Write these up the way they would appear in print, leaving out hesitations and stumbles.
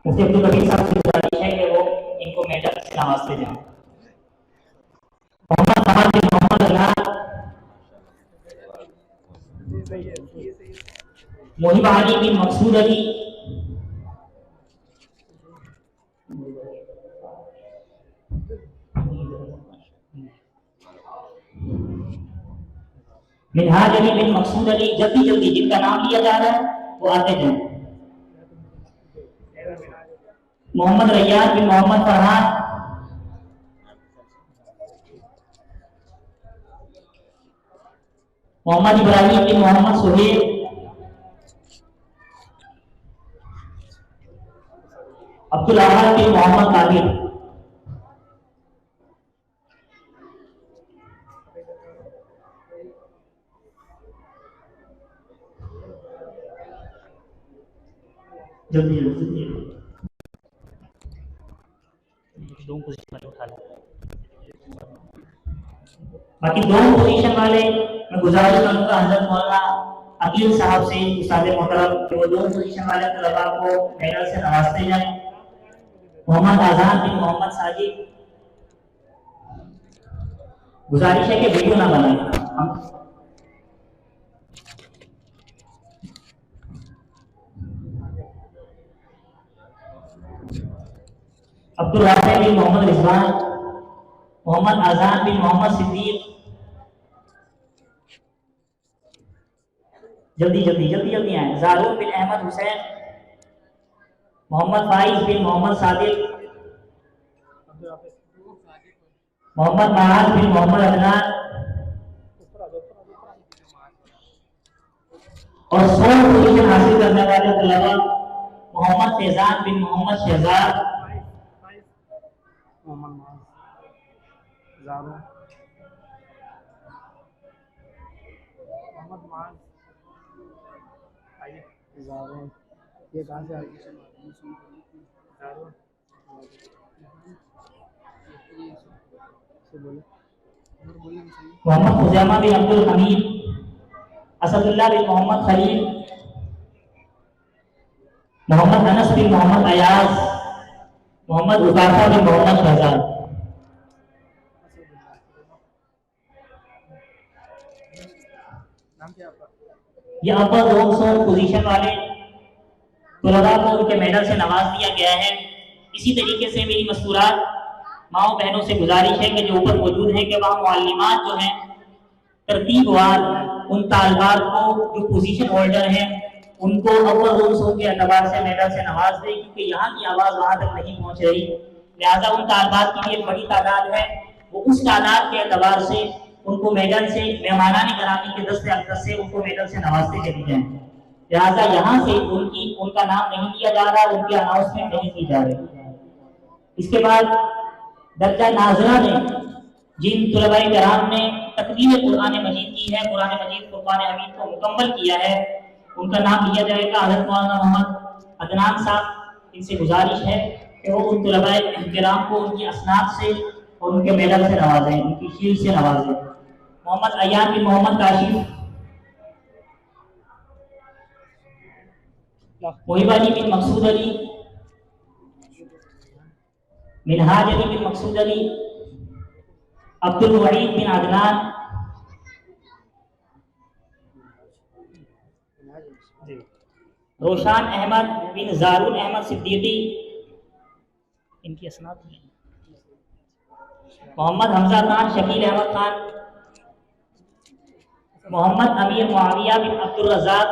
मुफ्ती अब्दुल कबीर साहब से गुजारिश है कि वो इनको मेडल से नवाजते जाएं। मोहम्मद फहद बिन मोहम्मद अल्लाह, मोहिब अली बिन मकसूद अली, मिनहाज अली बिन मकसूद अली। जल्दी जल्दी जिनका नाम लिया जा रहा है वो आते जाएं। मोहम्मद रैयान बिन मोहम्मद फरहान, मोहम्मद इब्राहिम बिन मोहम्मद सुहेल, अब्दुल अहद बिन मोहम्मद ताहिर। जल्दी जल्दी दो पोजीशन वाले उठा लें। बाकी दो पोजीशन वाले मैं गुजारिश करूंगा हजरत मौलाना अकील साहब से, उस्ताद मोहतरम, कि वो दो पोजीशन वाले तलबा को मेडल से नवाजते जाएं। मोहम्मद आजाद बिन मोहम्मद साजिद, गुजारिश है कि वीडियो ना बनाएं। अब्दुल राफे बिन मोहम्मद रिजवान, मोहम्मद आजाद बिन मोहम्मद सिद्दीक। जल्दी जल्दी जल्दी जल्दी आए। जारून बिन अहमद हुसैन, मोहम्मद फाइज बिन मोहम्मद सादिक, मोहम्मद महाज बिन मोहम्मद अदनान और 100 पोजीशन हासिल करने वाले तलबा मोहम्मद फैजान बिन मोहम्मद शहजाद, ये कहाँ से मोहम्मद खुजैमा बिन अब्दुल हमीद, असदुल्लाह बिन मोहम्मद खलील, मोहम्मद अनस बिन मोहम्मद अयाज, मोहम्मद उकाफा बिन मोहम्मद शहजाद। ये अव्वल 200 पोजीशन वाले तलबा को उनके मेडल से नवाज दिया गया है। इसी तरीके से मेरी मस्तूरात माओ बहनों से गुजारिश है कि जो ऊपर मौजूद है कि वहाँ मुअल्लिमात जो हैं तरतीबवार उन तालबात को जो पोजीशन होल्डर हैं उनको अव्वल 200 के अतबार से मेडल से नवाज दें, क्योंकि यहाँ की आवाज़ वहाँ तक नहीं पहुँच रही। लिहाजा उन तालबात की भी एक बड़ी तादाद है, वो उस तादाद के अतबार से उनको मेडल से मेहमानाने करामी के दस्ते अक़दस से उनको मेडल से नवाजते चली जाएं। लिहाजा यहाँ से उनका नाम नहीं लिया जा रहा, उनकी अनाउंसमेंट नहीं की जा रही। इसके बाद दर्जा नाज़रा में जिन तलबाए किराम ने तकरीर कुरान मजीद की है, कुरान मजीद फुरक़ान हमीद को मुकम्मल किया है, उनका नाम लिया जाएगा। हज़रत मौलाना मोहम्मद अदनान साहब, इनसे गुजारिश है कि वो उन तलबाए किराम को उनकी असनाद से और उनके मेडल से नवाजें, उनकी शील्ड से नवाजें। मोहम्मद अय्यान बिन मोहम्मद काशिफ, मोहिब अली बिन मकसूद अली, मिनहाज अली बिन मकसूद अली, अब्दुल वहीद बिन अदनान, रोशान अहमद बिन जारून अहमद सिद्दीकी, इनकी असनाद हैं। मोहम्मद हमजा खान, शकील अहमद खान, मोहम्मद अमीर मुआविया बिन अब्दुल रज़ाक,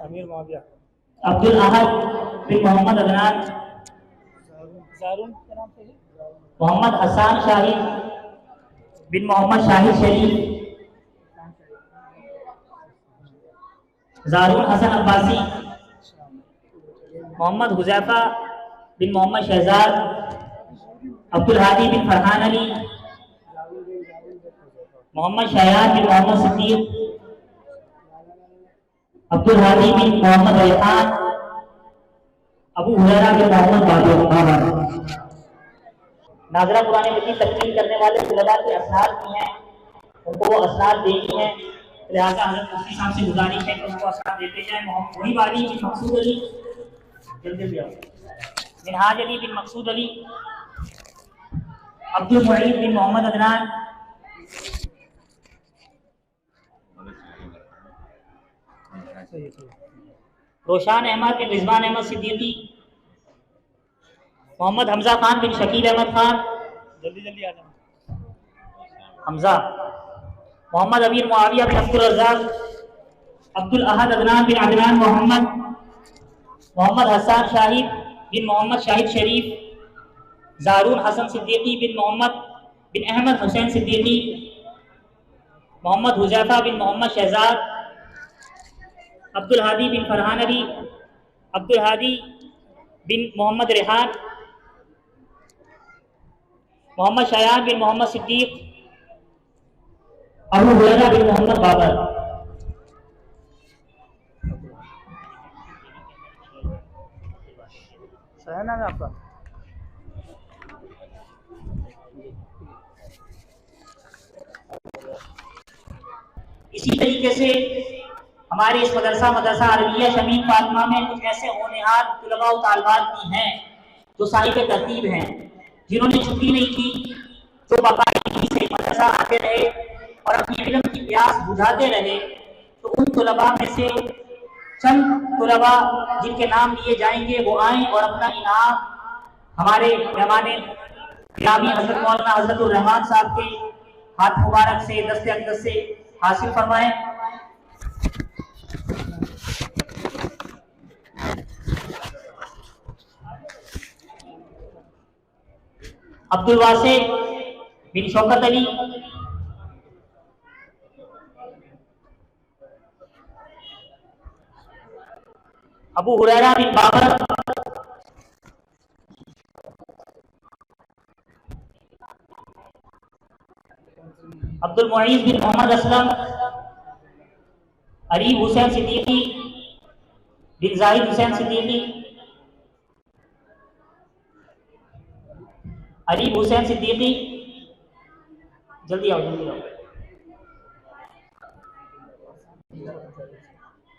अमीर मुआविया, अब्दुल अहद बिन मोहम्मद अदनान, मोहम्मद हसन शाहिद बिन मोहम्मद शाहिद शरीफ, जारून हसन अब्बासी, मोहम्मद हुज़ैफा बिन मोहम्मद शहजाद, अब्दुल हादी बिन फरहान अली, मोहम्मद शयान बिन मोहम्मद सिद्दीक, अब्दुल हादी बिन मोहम्मद रेहान, अबू हुरैरा बिन मोहम्मद बाबर। नाज़रा कुरान मजीद तकमील करने वाले तलबा के असनाद भी हैं, उनको वो असनाद देनी है। लिहाजा हज़रत मुफ्ती साहब से गुजारिश है कि उनको असरा देते जाए। वही वाली बिन मकसूद अली, जल्दी जल्दी आओ, मिनहाज अली बिन मकसूद अली, अब्दुल मुईद बिन मोहम्मद अदनान, रोशान अहमद बिन रिजवान अहमद सिद्दीकी, मोहम्मद हमजा खान बिन शकील अहमद खान, जल्दी जल्दी आ जाओ। हमजा, मोहम्मद अमीर मुआविया बिन अब्दुल रज़ाक, अब्दुल अहद अदनान बिन अदनान मोहम्मद, मोहम्मद हसन शाहिद बिन मोहम्मद शाहिद शरीफ, जारून हसन सिद्दीकी बिन मोहम्मद बिन अहमद हुसैन सिद्दीकी, मोहम्मद हुजैफा बिन मोहम्मद शहजाद, अब्दुल हादी बिन फरहान अली, अब्दुल हादी बिन मोहम्मद रेहान, मोहम्मद शयान बिन मोहम्मद सिद्दीक, अबू हुरैरा बिन मोहम्मद बाबर। सही नाम है आपका? इसी तरीके से हमारे इस मदरसा अरबिया शमीम फातिमा में कुछ ऐसे होनहार तुलबा व तालिबात भी हैं जो साहिब तरतीब हैं, जिन्होंने छुट्टी नहीं की, जो बाकायदगी से मदरसा आते रहे और अपनी इल्म की प्यास बुझाते रहे। तो उन तुलबा में से चंद तुलबा जिनके नाम लिए जाएंगे वो आएँ और अपना इनाम हमारे मेहमान गिरामी हज़रत मौलाना हज़रतुर रहमान साहब के हाथ मुबारक से दस्ते अक़दस से हासिल फरमाएं। अब्दुल वासे बिन शौकत अली, अबू हुरैरा बिन बाबर, अब्दुल मुईज़ बिन मोहम्मद असलम, अरीब हुसैन सिद्दीकी बिन जाहिद हुसैन सिद्दीकी, अरीब हुसैन सिद्दीकी, जल्दी आओ जल्दी आओ,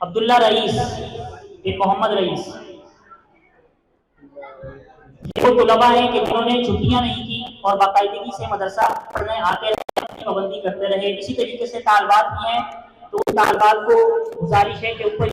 अब्दुल्ला रईस बिन मोहम्मद रईस। ये वो तुलबा हैं कि जिन्होंने छुट्टियां नहीं की और बाकायदगी से मदरसा पढ़ने आते रहे, अपनी पाबंदी करते रहे। इसी तरीके से तालिबात भी हैं, तो उन तालिबात को गुजारिश है कि ऊपर